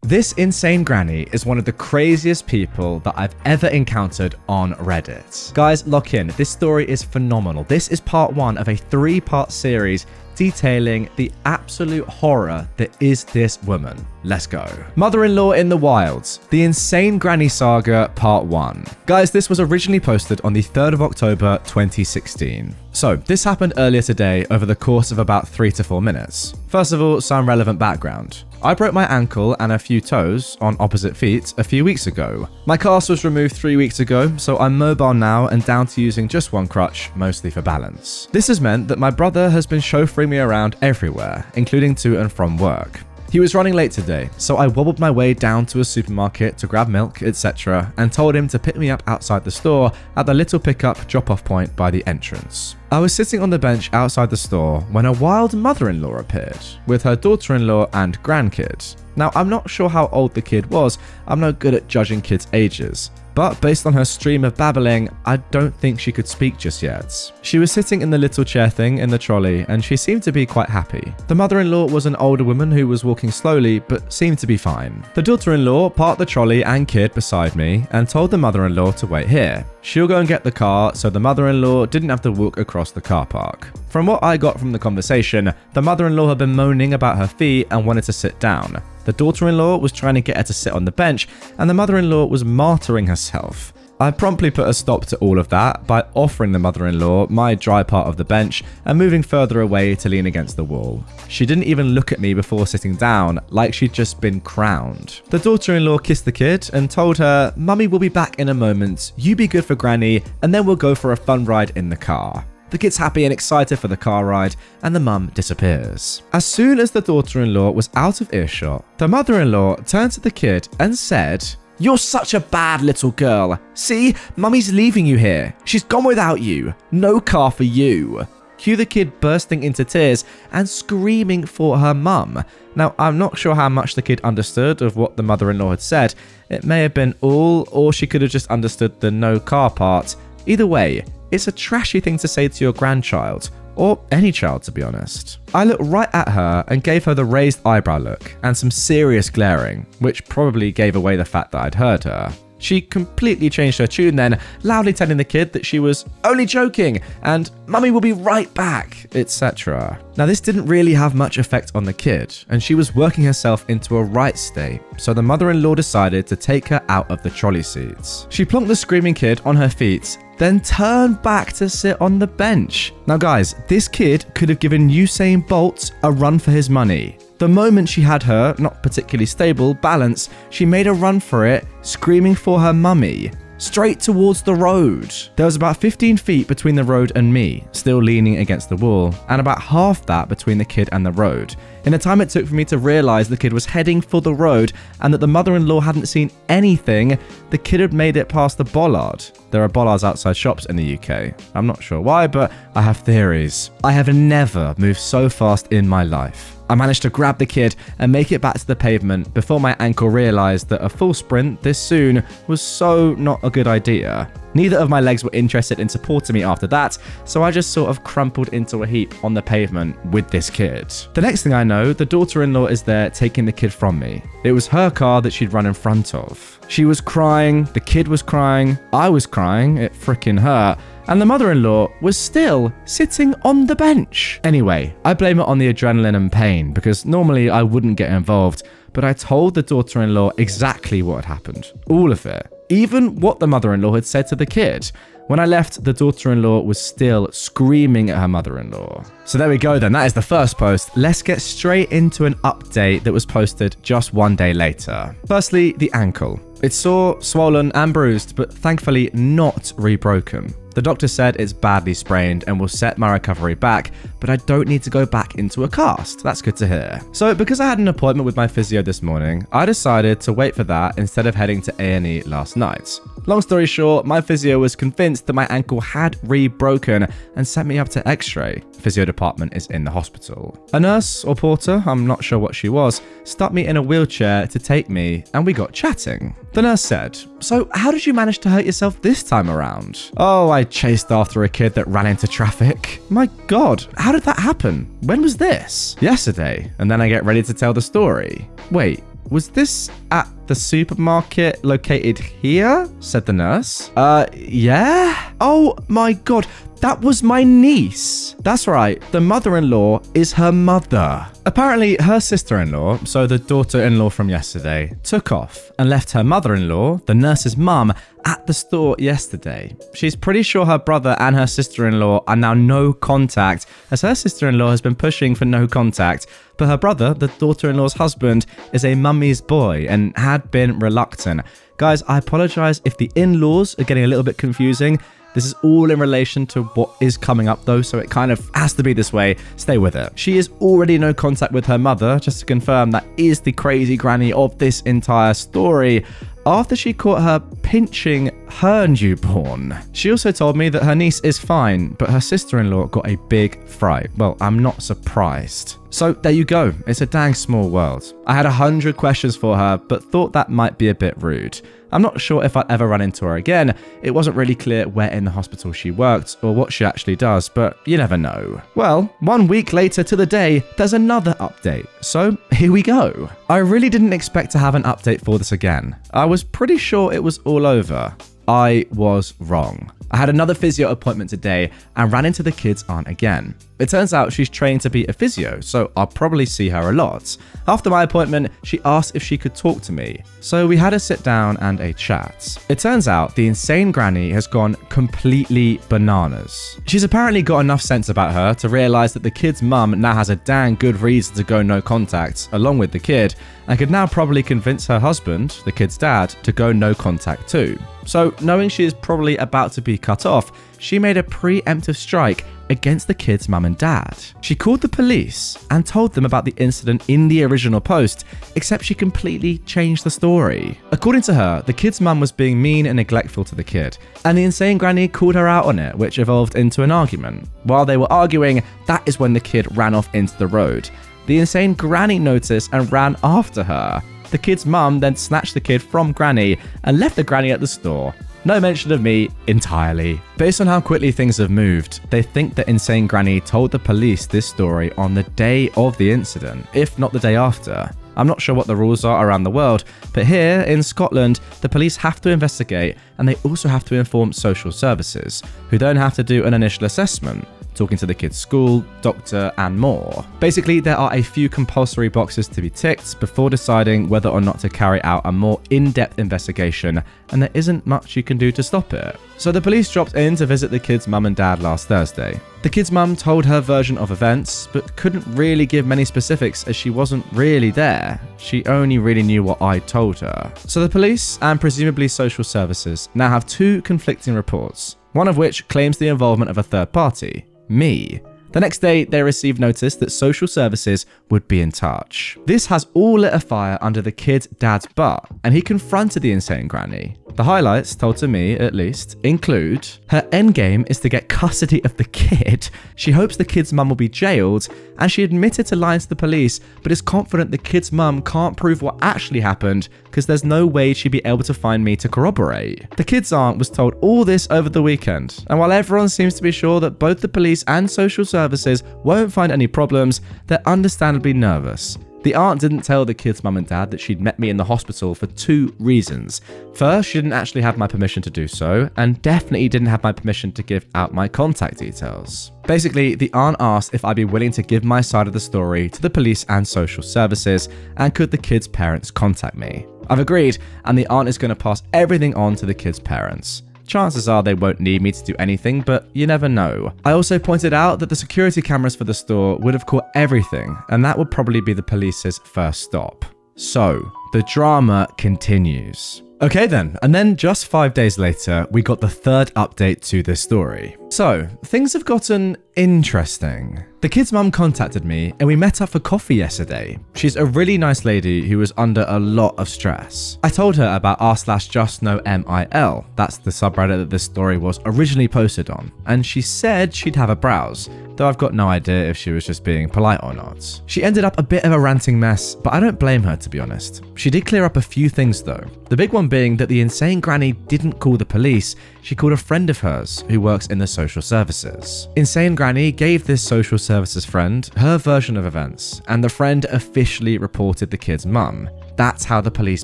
This insane granny is one of the craziest people that I've ever encountered on Reddit. Guys, lock in. This story is phenomenal. This is part 1 of a 3-part series detailing the absolute horror that is this woman. Let's go. Mother-in-law in the wilds. The Insane Granny Saga Part 1. Guys, this was originally posted on the 3rd of October 2016. So, this happened earlier today over the course of about 3 to 4 minutes. First of all, some relevant background. I broke my ankle and a few toes on opposite feet a few weeks ago. My cast was removed 3 weeks ago, so I'm mobile now and down to using just one crutch, mostly for balance. This has meant that my brother has been chauffeuring me around everywhere, including to and from work. He was running late today, so I wobbled my way down to a supermarket to grab milk, etc., and told him to pick me up outside the store at the little pickup drop-off point by the entrance. I was sitting on the bench outside the store when a wild mother-in-law appeared, with her daughter-in-law and grandkid. Now, I'm not sure how old the kid was, I'm no good at judging kids' ages, but based on her stream of babbling, I don't think she could speak just yet. She was sitting in the little chair thing in the trolley, and she seemed to be quite happy. The mother-in-law was an older woman who was walking slowly, but seemed to be fine. The daughter-in-law parked the trolley and kid beside me, and told the mother-in-law to wait here. She'll go and get the car, so the mother-in-law didn't have to walk across the car park. From what I got from the conversation, the mother-in-law had been moaning about her feet and wanted to sit down. The daughter-in-law was trying to get her to sit on the bench, and the mother-in-law was martyring herself. I promptly put a stop to all of that by offering the mother-in-law my dry part of the bench and moving further away to lean against the wall. She didn't even look at me before sitting down, like she'd just been crowned. The daughter-in-law kissed the kid and told her, "Mummy will be back in a moment, you be good for Granny, and then we'll go for a fun ride in the car." The kid's happy and excited for the car ride, and the mum disappears. As soon as the daughter-in-law was out of earshot, the mother-in-law turned to the kid and said, "You're such a bad little girl. See, Mummy's leaving you here. She's gone without you. No car for you." Cue the kid bursting into tears and screaming for her mum. Now, I'm not sure how much the kid understood of what the mother-in-law had said. It may have been all, or she could have just understood the no car part. Either way, it's a trashy thing to say to your grandchild, or any child to be honest. I looked right at her and gave her the raised eyebrow look and some serious glaring, which probably gave away the fact that I'd heard her. She completely changed her tune then, loudly telling the kid that she was only joking and "Mummy will be right back," etc. Now, this didn't really have much effect on the kid, and she was working herself into a right state, so the mother-in-law decided to take her out of the trolley seats. She plonked the screaming kid on her feet, then turned back to sit on the bench. Now guys, this kid could have given Usain Bolt a run for his money. The moment she had her, not particularly stable, balance, she made a run for it, screaming for her mummy, straight towards the road. There was about 15 feet between the road and me, still leaning against the wall, and about half that between the kid and the road. In the time it took for me to realize the kid was heading for the road and that the mother-in-law hadn't seen anything, the kid had made it past the bollard. There are bollards outside shops in the UK. I'm not sure why, but I have theories. I have never moved so fast in my life. I managed to grab the kid and make it back to the pavement before my ankle realized that a full sprint this soon was so not a good idea. Neither of my legs were interested in supporting me after that, so I just sort of crumpled into a heap on the pavement with this kid. The next thing I know, the daughter-in-law is there taking the kid from me. It was her car that she'd run in front of. She was crying, the kid was crying, I was crying, it frickin' hurt, and the mother-in-law was still sitting on the bench. Anyway, I blame it on the adrenaline and pain, because normally I wouldn't get involved, but I told the daughter-in-law exactly what had happened. All of it. Even what the mother-in-law had said to the kid. When I left, the daughter-in-law was still screaming at her mother-in-law. So there we go then, that is the first post. Let's get straight into an update that was posted just one day later. Firstly, the ankle. It's sore, swollen and bruised, but thankfully not re-broken. The doctor said it's badly sprained and will set my recovery back, but I don't need to go back into a cast. That's good to hear. So because I had an appointment with my physio this morning, I decided to wait for that instead of heading to A&E last night. Long story short, my physio was convinced that my ankle had re-broken and sent me up to x-ray. Physio department is in the hospital. A nurse or porter, I'm not sure what she was, stuck me in a wheelchair to take me and we got chatting. The nurse said, "So how did you manage to hurt yourself this time around?" "Oh, I chased after a kid that ran into traffic." "My God, how did that happen? When was this?" "Yesterday." And then I get ready to tell the story. "Wait, was this at the supermarket located here? Said the nurse. Yeah? Oh my God. That was my niece. That's right. The mother-in-law is her mother. Apparently, her sister-in-law, so the daughter-in-law from yesterday, took off and left her mother-in-law, the nurse's mum, at the store yesterday. She's pretty sure her brother and her sister-in-law are now no contact, as her sister-in-law has been pushing for no contact. But her brother, the daughter-in-law's husband, is a mummy's boy and had been reluctant. Guys, I apologize if the in-laws are getting a little bit confusing. This is all in relation to what is coming up though, so it kind of has to be this way. Stay with it. She is already no contact with her mother, just to confirm that is the crazy granny of this entire story, after she caught her pinching her newborn. She also told me that her niece is fine, but her sister-in-law got a big fright. Well, I'm not surprised. So there you go. It's a dang small world. I had 100 questions for her, but thought that might be a bit rude. I'm not sure if I'd ever run into her again. It wasn't really clear where in the hospital she worked or what she actually does, but you never know. Well, 1 week later to the day, there's another update. So here we go. I really didn't expect to have an update for this again. I was pretty sure it was all over. I was wrong. I had another physio appointment today and ran into the kid's aunt again. It turns out she's trained to be a physio, so I'll probably see her a lot. After my appointment, she asked if she could talk to me, so we had a sit down and a chat. It turns out the insane granny has gone completely bananas. She's apparently got enough sense about her to realize that the kid's mum now has a dang good reason to go no contact along with the kid, and could now probably convince her husband, the kid's dad, to go no contact too. So knowing she is probably about to be cut off, she made a preemptive strike against the kid's mum and dad. She called the police and told them about the incident in the original post, except she completely changed the story. According to her, the kid's mum was being mean and neglectful to the kid, and the insane granny called her out on it, which evolved into an argument. While they were arguing, that is when the kid ran off into the road. The insane granny noticed and ran after her. The kid's mum then snatched the kid from granny and left the granny at the store. No mention of me entirely. Based on how quickly things have moved, they think that insane granny told the police this story on the day of the incident, if not the day after. I'm not sure what the rules are around the world, but here in Scotland, the police have to investigate, and they also have to inform social services, who then have to do an initial assessment, talking to the kid's school, doctor, and more. Basically, there are a few compulsory boxes to be ticked before deciding whether or not to carry out a more in-depth investigation, and there isn't much you can do to stop it. So the police dropped in to visit the kid's mum and dad last Thursday. The kid's mum told her version of events, but couldn't really give many specifics as she wasn't really there. She only really knew what I told her. So the police, and presumably social services, now have two conflicting reports, one of which claims the involvement of a third party, me. The next day, they received notice that social services would be in touch. This has all lit a fire under the kid's dad's butt, and he confronted the insane granny. The highlights, told to me at least, include her endgame is to get custody of the kid. She hopes the kid's mum will be jailed, and she admitted to lying to the police, but is confident the kid's mum can't prove what actually happened because there's no way she'd be able to find me to corroborate. The kid's aunt was told all this over the weekend, and while everyone seems to be sure that both the police and social services won't find any problems, they're understandably nervous. The aunt didn't tell the kid's mum and dad that she'd met me in the hospital for two reasons. First, she didn't actually have my permission to do so, and definitely didn't have my permission to give out my contact details. Basically, the aunt asked if I'd be willing to give my side of the story to the police and social services, and could the kid's parents contact me. I've agreed, and the aunt is going to pass everything on to the kid's parents. Chances are they won't need me to do anything, but you never know. I also pointed out that the security cameras for the store would have caught everything, and that would probably be the police's first stop. So, the drama continues. Okay then, and then just 5 days later, we got the third update to this story. So, things have gotten interesting. The kid's mum contacted me and we met up for coffee yesterday. She's a really nice lady who was under a lot of stress. I told her about r/justknowmil, that's the subreddit that this story was originally posted on, and she said she'd have a browse, though I've got no idea if she was just being polite or not. She ended up a bit of a ranting mess, but I don't blame her to be honest. She did clear up a few things though. The big one being that the insane granny didn't call the police, she called a friend of hers who works in the social services. Insane granny gave this social services friend her version of events, and the friend officially reported the kid's mum. That's how the police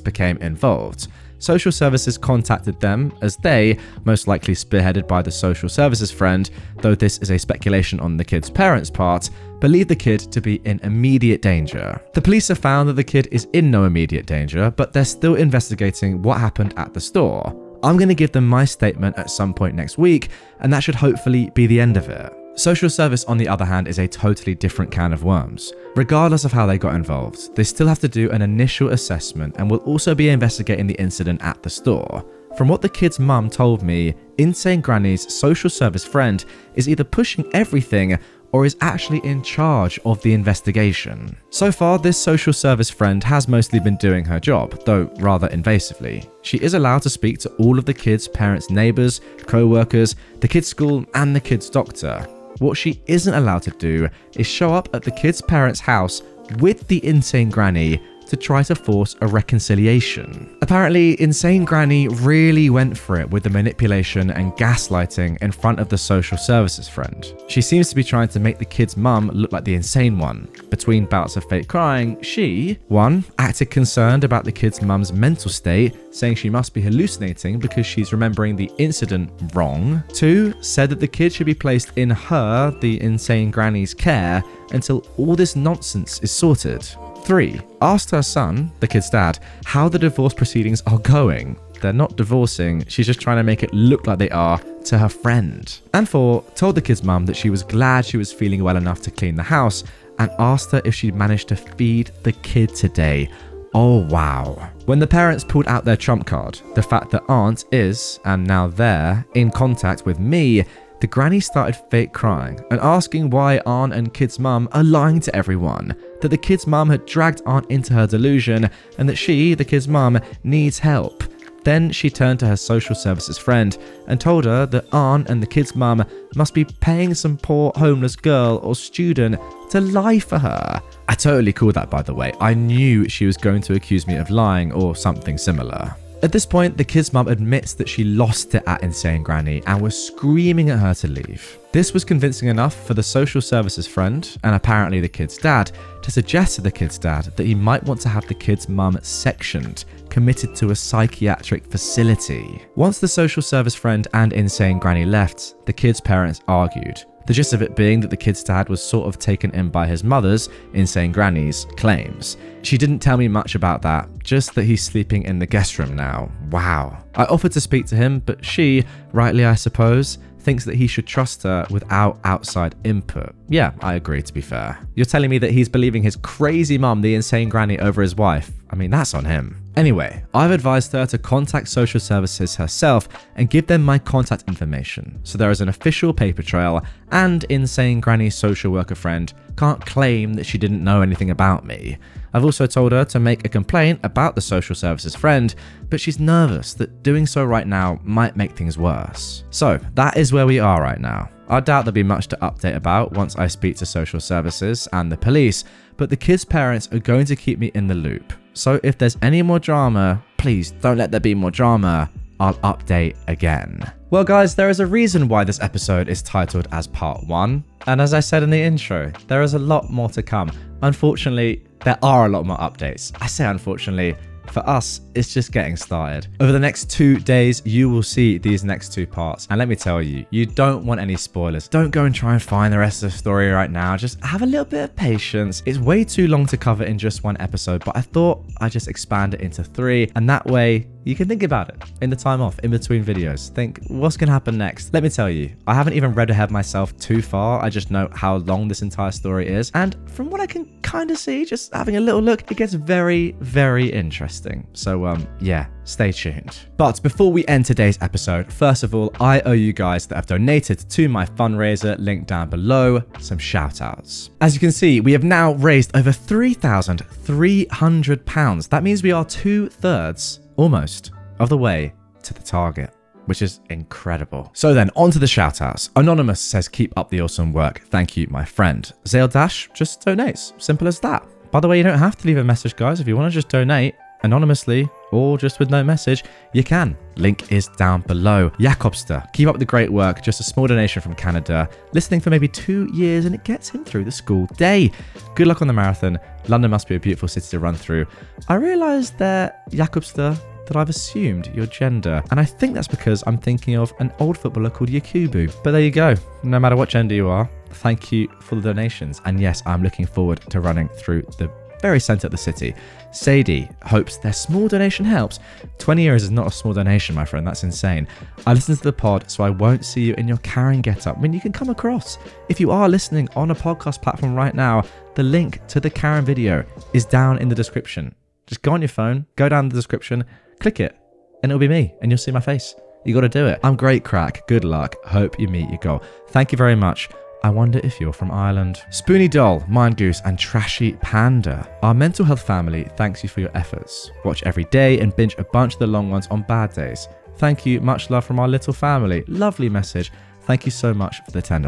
became involved. Social services contacted them as they, most likely spearheaded by the social services friend, though this is a speculation on the kid's parents' part, believe the kid to be in immediate danger. The police have found that the kid is in no immediate danger, but they're still investigating what happened at the store. I'm going to give them my statement at some point next week, and that should hopefully be the end of it. Social service, on the other hand, is a totally different can of worms. Regardless of how they got involved, they still have to do an initial assessment and will also be investigating the incident at the store. From what the kid's mum told me, Insane Granny's social service friend is either pushing everything or is actually in charge of the investigation. So far, this social service friend has mostly been doing her job, though rather invasively. She is allowed to speak to all of the kids' parents' neighbors, co-workers, the kids' school, and the kids' doctor. What she isn't allowed to do is show up at the kid's parents' house with the Insane Granny to try to force a reconciliation. Apparently, Insane Granny really went for it with the manipulation and gaslighting in front of the social services friend. She seems to be trying to make the kid's mum look like the insane one. Between bouts of fake crying, she, 1, acted concerned about the kid's mum's mental state, saying she must be hallucinating because she's remembering the incident wrong. 2, said that the kid should be placed in her, the Insane Granny's, care until all this nonsense is sorted. 3, asked her son, the kid's dad, how the divorce proceedings are going. They're not divorcing, she's just trying to make it look like they are to her friend. And 4, told the kid's mum that she was glad she was feeling well enough to clean the house and asked her if she'd managed to feed the kid today. Oh wow. When the parents pulled out their trump card, the fact that Aunt is, and now they're, in contact with me, the granny started fake crying and asking why Aunt and kid's mum are lying to everyone, that the kid's mum had dragged Aunt into her delusion and that she, the kid's mum, needs help. Then she turned to her social services friend and told her that Aunt and the kid's mum must be paying some poor homeless girl or student to lie for her. I totally called that, by the way. I knew she was going to accuse me of lying or something similar. At this point, the kid's mum admits that she lost it at Insane Granny and was screaming at her to leave. This was convincing enough for the social services friend, and apparently the kid's dad, to suggest to the kid's dad that he might want to have the kid's mum sectioned, committed to a psychiatric facility. Once the social service friend and Insane Granny left, the kid's parents argued. The gist of it being that the kid's dad was sort of taken in by his mother's, Insane Granny's, claims. She didn't tell me much about that, just that he's sleeping in the guest room now. Wow. I offered to speak to him, but she, rightly I suppose, thinks that he should trust her without outside input. Yeah, I agree, to be fair. You're telling me that he's believing his crazy mum, the Insane Granny, over his wife? I mean, that's on him. Anyway, I've advised her to contact social services herself and give them my contact information, so there is an official paper trail, and Insane Granny's social worker friend can't claim that she didn't know anything about me. I've also told her to make a complaint about the social services friend, but she's nervous that doing so right now might make things worse. So that is where we are right now. I doubt there'll be much to update about once I speak to social services and the police, but the kids' parents are going to keep me in the loop. So if there's any more drama, please don't let there be more drama. I'll update again. Well guys, there is a reason why this episode is titled as part 1. And as I said in the intro, there is a lot more to come. Unfortunately, there are a lot more updates. I say unfortunately, for us, it's just getting started. Over the next 2 days, you will see these next 2 parts. And let me tell you, you don't want any spoilers. Don't go and try and find the rest of the story right now. Just have a little bit of patience. It's way too long to cover in just 1 episode, but I thought I'd just expand it into 3. And that way, you can think about it in the time off, in between videos. Think, what's going to happen next? Let me tell you, I haven't even read ahead myself too far. I just know how long this entire story is. And from what I can kind of see, just having a little look, it gets very, very interesting. So, yeah, stay tuned. But before we end today's episode, first of all, I owe you guys that have donated to my fundraiser, link down below, some shout outs. As you can see, we have now raised over £3,300. That means we are 2/3 almost of the way to the target, which is incredible. So then, on to the shoutouts. Anonymous says, keep up the awesome work. Thank you, my friend. Zale Dash just donates. Simple as that. By the way, you don't have to leave a message, guys. If you want to just donate anonymously or just with no message, you can. Link is down below. Jakobster, keep up the great work. Just a small donation from Canada. Listening for maybe 2 years and it gets him through the school day. Good luck on the marathon. London must be a beautiful city to run through. I realised there, Jakobster, that I've assumed your gender. And I think that's because I'm thinking of an old footballer called Yakubu. But there you go. No matter what gender you are, thank you for the donations. And yes, I'm looking forward to running through the very centre of the city. Sadie hopes their small donation helps. 20 euros is not a small donation, my friend. That's insane. I listen to the pod, so I won't see you in your Karen get-up. I mean, you can come across. If you are listening on a podcast platform right now, the link to the Karen video is down in the description. Just go on your phone, go down the description, click it, and it'll be me, and you'll see my face. You got to do it. I'm great, crack. Good luck. Hope you meet your goal. Thank you very much. I wonder if you're from Ireland. Spoony Doll, Mind Goose, and Trashy Panda. Our mental health family thanks you for your efforts. Watch every day and binge a bunch of the long ones on bad days. Thank you. Much love from our little family. Lovely message. Thank you so much for the $10.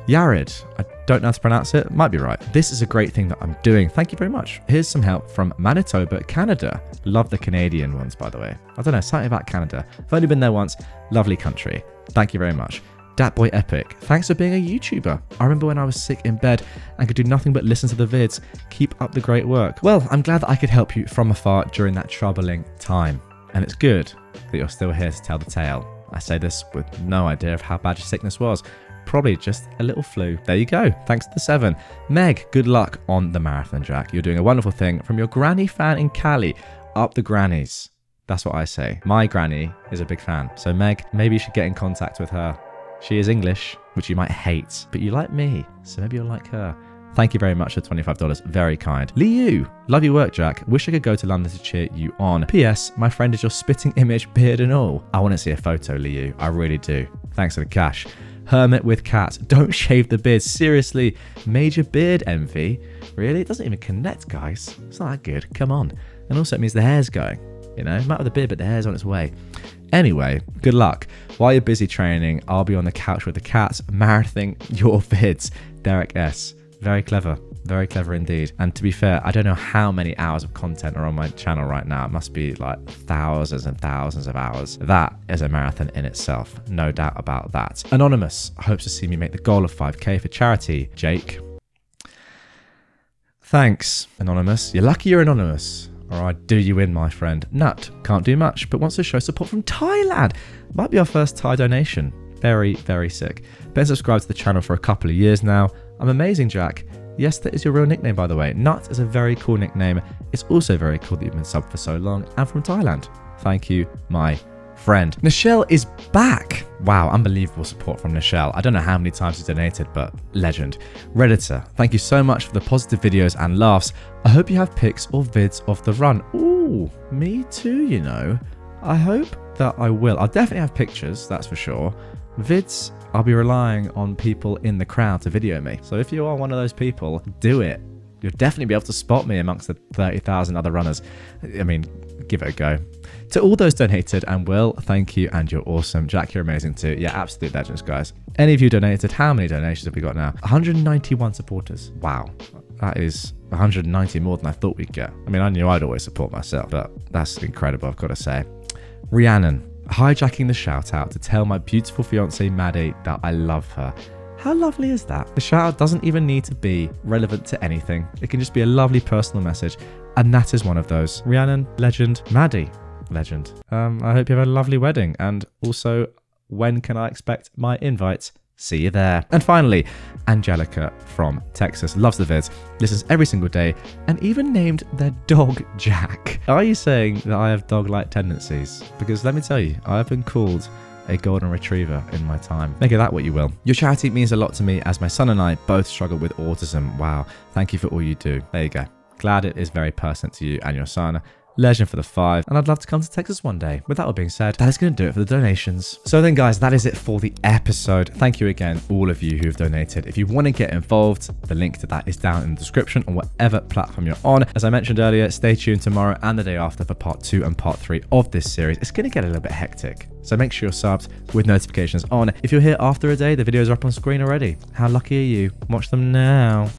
Yared, I don't know how to pronounce it. Might be right. This is a great thing that I'm doing. Thank you very much. Here's some help from Manitoba, Canada. Love the Canadian ones, by the way. I don't know, something about Canada. I've only been there once. Lovely country. Thank you very much. Datboy Epic, thanks for being a YouTuber. I remember when I was sick in bed and could do nothing but listen to the vids. Keep up the great work. Well, I'm glad that I could help you from afar during that troubling time. And it's good that you're still here to tell the tale. I say this with no idea of how bad your sickness was. Probably just a little flu. There you go. Thanks to the 7. Meg, good luck on the marathon, Jack. You're doing a wonderful thing. From your granny fan in Cali. Up the grannies. That's what I say. My granny is a big fan. So Meg, maybe you should get in contact with her. She is English, which you might hate, but you like me, so maybe you'll like her. Thank you very much for $25. Very kind. Liu, love your work, Jack. Wish I could go to London to cheer you on. P.S. My friend is your spitting image, beard and all. I want to see a photo, Liu. I really do. Thanks for the cash. Hermit with cat. Don't shave the beard. Seriously. Major beard envy. Really? It doesn't even connect, guys. It's not that good. Come on. And also it means the hair's going. You know, might have the beard, but the hair's on its way. Anyway, good luck. While you're busy training, I'll be on the couch with the cats, marathing your vids. Derek S. Very clever indeed. And to be fair, I don't know how many hours of content are on my channel right now. It must be like thousands and thousands of hours. That is a marathon in itself. No doubt about that. Anonymous hopes to see me make the goal of 5k for charity. Jake. Thanks, Anonymous. You're lucky you're anonymous. Or I do you in, my friend. Nut, can't do much, but wants to show support from Thailand. Might be our first Thai donation. Very, very sick. Been subscribed to the channel for a couple of years now. I'm amazing, Jack. Yes, that is your real nickname, by the way. Nut is a very cool nickname. It's also very cool that you've been subbed for so long and from Thailand. Thank you, my friend. Nichelle is back. Wow, unbelievable support from Nichelle. I don't know how many times you donated, but legend. Redditor, thank you so much for the positive videos and laughs. I hope you have pics or vids of the run. Ooh, me too, you know. I hope that I will. I'll definitely have pictures, that's for sure. Vids, I'll be relying on people in the crowd to video me. So if you are one of those people, do it. You'll definitely be able to spot me amongst the 30,000 other runners. I mean, give it a go. To all those donated and will, thank you, and you're awesome. Jack, you're amazing too. Yeah, absolute legends, guys. Any of you donated? How many donations have we got now? 191 supporters. Wow. That is 190 more than I thought we'd get. I mean, I knew I'd always support myself, but that's incredible, I've got to say. Rhiannon, hijacking the shout out to tell my beautiful fiance Maddie that I love her. How lovely is that? The shout out doesn't even need to be relevant to anything. It can just be a lovely personal message. And that is one of those. Rhiannon, legend. Maddie, legend. I hope you have a lovely wedding. And also, when can I expect my invites? See you there. And finally, Angelica from Texas loves the vids, listens every single day, and even named their dog Jack. Are you saying that I have dog-like tendencies? Because let me tell you, I have been called a golden retriever in my time. Make of that what you will. Your charity means a lot to me as my son and I both struggle with autism. Wow. Thank you for all you do. There you go. Glad it is very personal to you and your son. Legend for the 5, and I'd love to come to Texas one day. With that all being said, that is going to do it for the donations. So then, guys, that is it for the episode. Thank you again, all of you who have donated. If you want to get involved, the link to that is down in the description on whatever platform you're on. As I mentioned earlier, stay tuned tomorrow and the day after for part 2 and part 3 of this series. It's going to get a little bit hectic, so make sure you're subbed with notifications on. If you're here after a day, the videos are up on screen already. How lucky are you? Watch them now.